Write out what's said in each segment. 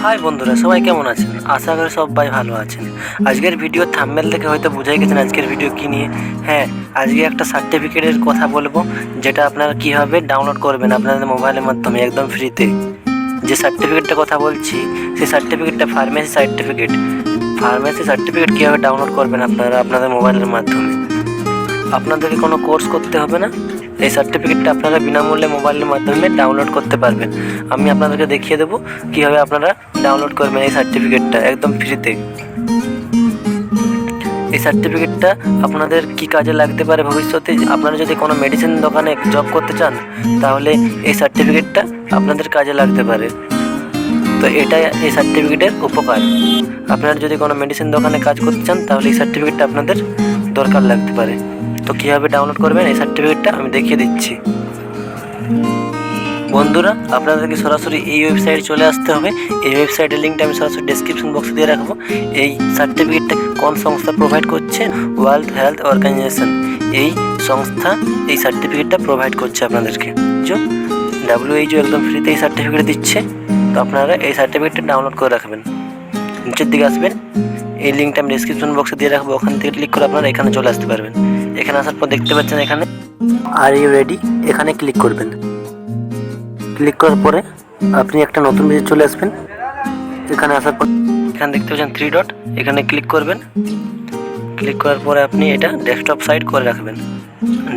High বন্ধুরা, সবাই কেমন আছেন? আশা করি সবাই ভালো আছেন। আজকের ভিডিও থাম্বনেল দেখে হয়তো বুঝে গেছেন আজকের ভিডিও কী নিয়ে। হ্যাঁ, আজকে একটা সার্টিফিকেটের কথা বলবো, যেটা আপনারা কীভাবে ডাউনলোড করবেন আপনাদের মোবাইলের মাধ্যমে একদম ফ্রিতে। যে সার্টিফিকেটটার কথা বলছি সেই সার্টিফিকেটটা ফার্মেসি সার্টিফিকেট কীভাবে ডাউনলোড করবেন আপনারা আপনাদের মোবাইলের মাধ্যমে। আপনাদেরকে কোনো কোর্স করতে হবে না, এই সার্টিফিকেটটা আপনারা বিনামূল্যে মোবাইলের মাধ্যমে ডাউনলোড করতে পারবেন। আমি আপনাদেরকে দেখিয়ে দেবো কীভাবে আপনারা ডাউনলোড করবেন এই সার্টিফিকেটটা একদম ফ্রিতে। এই সার্টিফিকেটটা আপনাদের কি কাজে লাগতে পারে ভবিষ্যতে? আপনারা যদি কোনো মেডিসিন দোকানে জব করতে চান তাহলে এই সার্টিফিকেটটা আপনাদের কাজে লাগতে পারে। তো এটাই এই সার্টিফিকেটের উপকার। আপনারা যদি কোনো মেডিসিন দোকানে কাজ করতে চান তাহলে এই সার্টিফিকেটটা আপনাদের দরকার লাগতে পারে। তো কীভাবে ডাউনলোড করবেন এই সার্টিফিকেটটা আমি দেখিয়ে দিচ্ছি। বন্ধুরা, আপনাদেরকে সরাসরি এই ওয়েবসাইটে চলে আসতে হবে। এই ওয়েবসাইটের লিঙ্কটা আমি সরাসরি ডেসক্রিপশন বক্সে দিয়ে রাখবো। এই সার্টিফিকেটটা কোন সংস্থা প্রোভাইড করছে? World Health Organization. এই সংস্থা এই সার্টিফিকেটটা প্রোভাইড করছে আপনাদেরকে। WHO একদম ফ্রিতে এই সার্টিফিকেট দিচ্ছে। তো আপনারা এই সার্টিফিকেটটা ডাউনলোড করে রাখবেন। নিচের দিকে আসবেন, এই লিঙ্কটা আমি ডেসক্রিপশন বক্সে দিয়ে রাখবো, ওখান থেকে ক্লিক করে আপনারা এখানে চলে আসতে পারবেন। এখানে আসার পর দেখতে পাচ্ছেন এখানে আর ইউ রেডি, এখানে ক্লিক করবেন। ক্লিক করার পরে আপনি একটা নতুন পেজে চলে আসবেন। এখানে আসার পর এখানে দেখতে পাচ্ছেন 3 ডট, এখানে ক্লিক করবেন। ক্লিক করার পরে আপনি এটা ডেস্কটপ সাইট করে রাখবেন।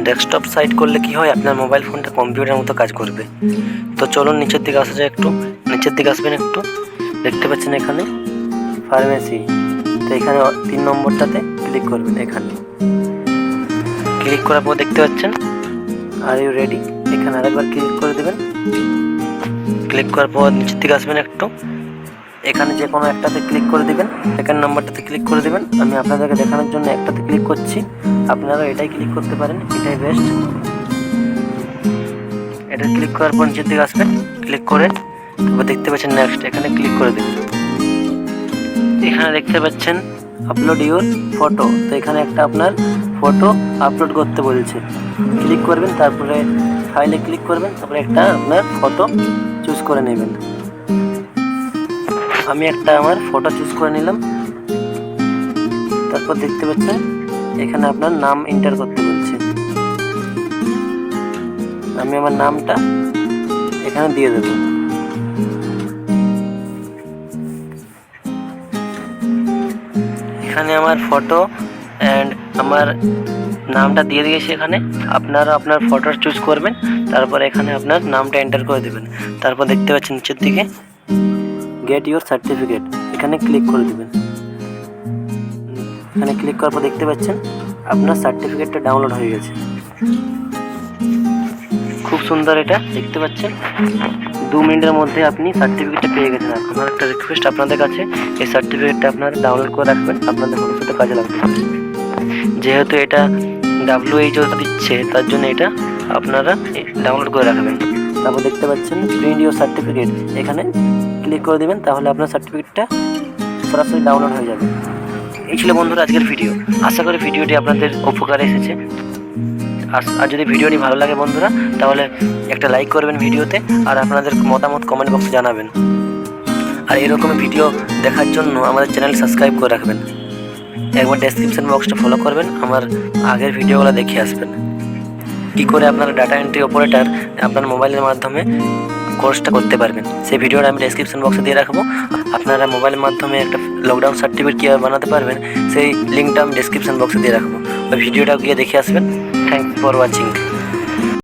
ডেস্কটপ সাইট করলে কি হয়, আপনার মোবাইল ফোনটা কম্পিউটারের মতো কাজ করবে। তো চলুন নিচের দিকে আসা যায়, একটু নিচের দিকে আসবেন। একটু দেখতে পাচ্ছেন এখানে ফার্মেসি, তো এখানে 3 নম্বরটাতে ক্লিক করবেন। এখানে ক্লিক করার পর দেখতে পাচ্ছেন আর ইউ রেডি, এখানে আরেকবার ক্লিক করে দেবেন। ক্লিক করার পর নিচের দিকে আসবেন একটু, এখানে যে কোনো একটাতে ক্লিক করে দেবেন। সেকেন্ড নাম্বারটাতে ক্লিক করে দেবেন। আমি আপনাদেরকে দেখানোর জন্য একটাতে ক্লিক করছি, আপনারা এটাই ক্লিক করতে পারেন, এটাই বেস্ট। এটা ক্লিক করার পর নিচের দিকে আসবেন, ক্লিক করে তারপর দেখতে পাচ্ছেন নেক্সট, এখানে ক্লিক করে দেবেন। এখানে দেখতে পাচ্ছেন আপলোড ইউর ফটো, তো এখানে একটা আপনার ফটো আপলোড করতে বলছে। ক্লিক করবেন, তারপরে ফাইলে ক্লিক করবেন, তারপরে একটা আপনার ফটো চুজ করে নেবেন। আমি একটা আমার ফটো চুজ করে নিলাম। তারপর দেখতে পাচ্ছেন এখানে আপনার নাম এন্টার করতে বলছে। আমি আমার নামটা এখানে দিয়ে দেব। এখানে আমার ফটো অ্যান্ড আমার নামটা দিয়ে দিয়েছি। এখানে আপনারা আপনার ফটো চুজ করবেন, তারপর এখানে আপনার নামটা এন্টার করে দেবেন। তারপর দেখতে পাচ্ছেন নিচের দিকে গেট ইউর সার্টিফিকেট, এখানে ক্লিক করে দেবেন। এখানে ক্লিক করার পর দেখতে পাচ্ছেন আপনার সার্টিফিকেটটা ডাউনলোড হয়ে গেছে। খুব সুন্দর, এটা দেখতে পাচ্ছেন 2 মিনিটের মধ্যে আপনি সার্টিফিকেটটা পেয়ে গেছেন। আমার একটা রিকোয়েস্ট আপনাদের কাছে, এই সার্টিফিকেটটা আপনারা ডাউনলোড করে রাখবেন, আপনাদের ভবিষ্যতে কাজে লাগবে। যেহেতু এটা WHO দিচ্ছে, তার জন্য এটা আপনারা ডাউনলোড করে রাখবেন। তারপর দেখতে পাচ্ছেন প্রিন্ট ইউর সার্টিফিকেট, এখানে ক্লিক করে দেবেন, তাহলে আপনার সার্টিফিকেটটা সরাসরি ডাউনলোড হয়ে যাবে। এই ছিল বন্ধুরা আজকের ভিডিও। আশা করি ভিডিওটি আপনাদের উপকারে এসেছে। আর যদি ভিডিওটি ভালো লাগে বন্ধুরা, তাহলে একটা লাইক করবেন ভিডিওতে, আর আপনাদের মতামত কমেন্ট বক্সে জানাবেন। আর এরকম ভিডিও দেখার জন্য আমাদের চ্যানেল সাবস্ক্রাইব করে রাখবেন। একবার ডেসক্রিপশন বক্সটা ফলো করবেন, আমার আগের ভিডিওগুলো দেখে আসবেন। কী করে আপনারা ডাটা এন্ট্রি অপারেটর আপনার মোবাইলের মাধ্যমে কোর্সটা করতে পারবেন, সেই ভিডিওটা আমি ডেসক্রিপশন বক্সে দিয়ে রাখবো। আপনারা মোবাইলের মাধ্যমে একটা লকডাউন সার্টিফিকেট কীভাবে বানাতে পারবেন সেই লিঙ্কটা আমি ডেসক্রিপশন বক্সে দিয়ে রাখবো। ওই ভিডিওটা গিয়ে দেখে আসবেন। Thank for watching.